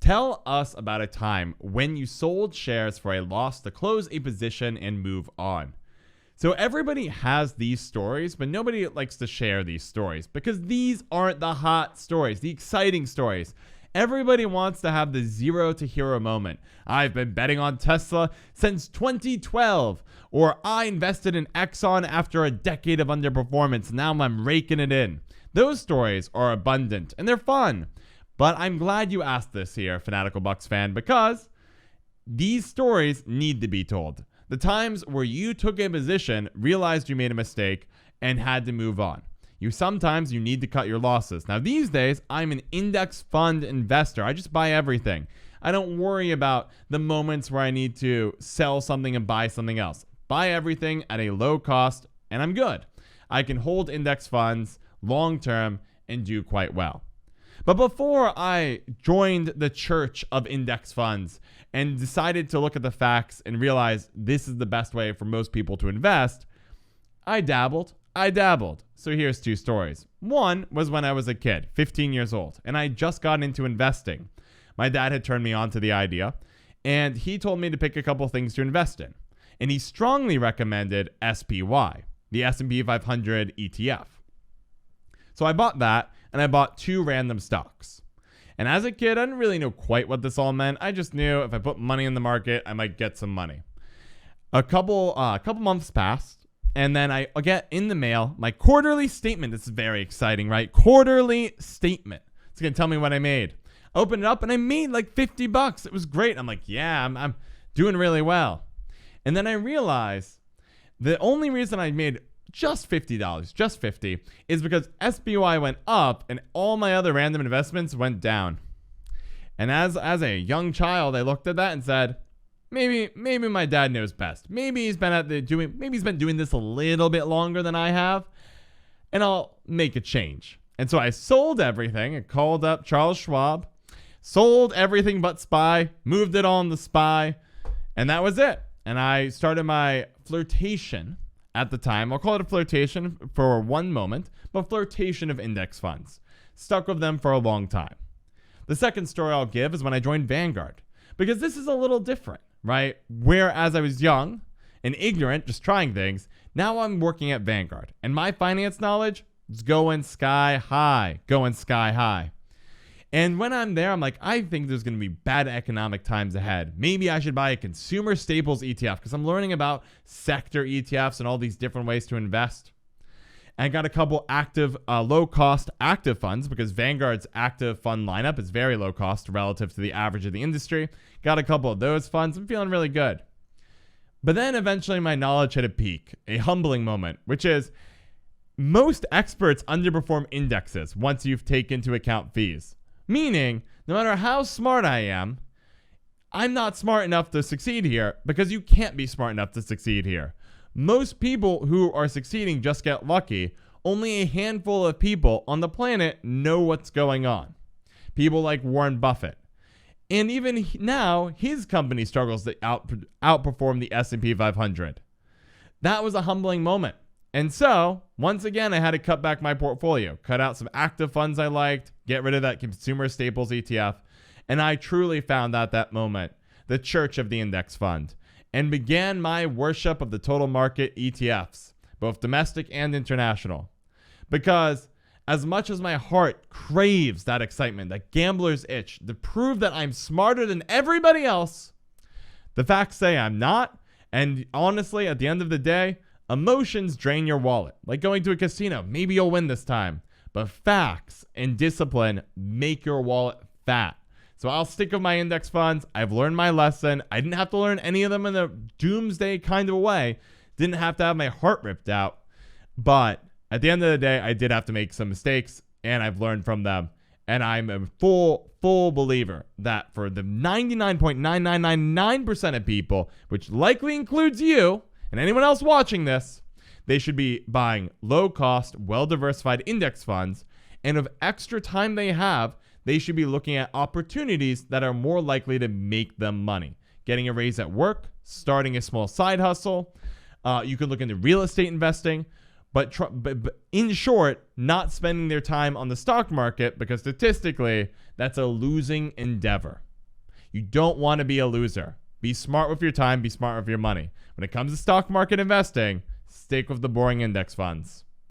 Tell us about a time when you sold shares for a loss to close a position and move on. So everybody has these stories, but nobody likes to share these stories because these aren't the hot stories, the exciting stories. Everybody wants to have the zero to hero moment. I've been betting on Tesla since 2012, or I invested in Exxon after a decade of underperformance. Now I'm raking it in. Those stories are abundant and they're fun. But I'm glad you asked this here, Fanatical Bucks fan, because these stories need to be told. The times where you took a position, realized you made a mistake, and had to move on. Sometimes you need to cut your losses. Now, these days, I'm an index fund investor. I just buy everything. I don't worry about the moments where I need to sell something and buy something else. Buy everything at a low cost, and I'm good. I can hold index funds long term and do quite well. But before I joined the church of index funds and decided to look at the facts and realize this is the best way for most people to invest, I dabbled. So here's two stories. One was when I was a kid, 15 years old, and I just got into investing. My dad had turned me on to the idea, and he told me to pick a couple things to invest in. And he strongly recommended SPY, the S&P 500 ETF. So I bought that, and I bought 2 random stocks. And as a kid, I didn't really know quite what this all meant. I just knew if I put money in the market, I might get some money. A couple months passed, and then I get in the mail my quarterly statement. This is very exciting, right? Quarterly statement. It's going to tell me what I made. I opened it up, and I made like $50. It was great. I'm like, yeah, I'm doing really well. And then I realized the only reason I made just $50, just 50, is because SPY went up and all my other random investments went down. And as a young child, I looked at that and said, maybe my dad knows best. Maybe he's been doing this a little bit longer than I have, and I'll make a change. And so I sold everything and called up Charles Schwab, sold everything but SPY, moved it on the SPY, and that was it. And I started my flirtation. At the time, I'll call it a flirtation for one moment, but flirtation of index funds. Stuck with them for a long time. The second story I'll give is when I joined Vanguard, because this is a little different, right? Whereas I was young and ignorant, just trying things, now I'm working at Vanguard, and my finance knowledge is going sky high. And when I'm there, I'm like, I think there's going to be bad economic times ahead. Maybe I should buy a consumer staples ETF because I'm learning about sector ETFs and all these different ways to invest. And I got a couple active, low-cost active funds because Vanguard's active fund lineup is very low cost relative to the average of the industry. Got a couple of those funds. I'm feeling really good. But then eventually my knowledge hit a peak, a humbling moment, which is most experts underperform indexes once you've taken into account fees. Meaning, no matter how smart I am, I'm not smart enough to succeed here because you can't be smart enough to succeed here. Most people who are succeeding just get lucky. Only a handful of people on the planet know what's going on. People like Warren Buffett. And even now, his company struggles to outperform the S&P 500. That was a humbling moment. And so, once again, I had to cut back my portfolio, cut out some active funds I liked, get rid of that consumer staples ETF, and I truly found out that moment, the church of the index fund, and began my worship of the total market ETFs, both domestic and international. Because as much as my heart craves that excitement, that gambler's itch, to prove that I'm smarter than everybody else, the facts say I'm not, and honestly, at the end of the day, emotions drain your wallet. Like going to a casino, maybe you'll win this time. But facts and discipline make your wallet fat. So I'll stick with my index funds. I've learned my lesson. I didn't have to learn any of them in a doomsday kind of a way. Didn't have to have my heart ripped out. But at the end of the day, I did have to make some mistakes, and I've learned from them. And I'm a full believer that for the 99.9999% of people, which likely includes you, and anyone else watching this, they should be buying low-cost, well-diversified index funds, and if extra time they have, they should be looking at opportunities that are more likely to make them money. Getting a raise at work, starting a small side hustle. You could look into real estate investing, but in short, not spending their time on the stock market because statistically, that's a losing endeavor. You don't want to be a loser. Be smart with your time. Be smart with your money. When it comes to stock market investing, stick with the boring index funds.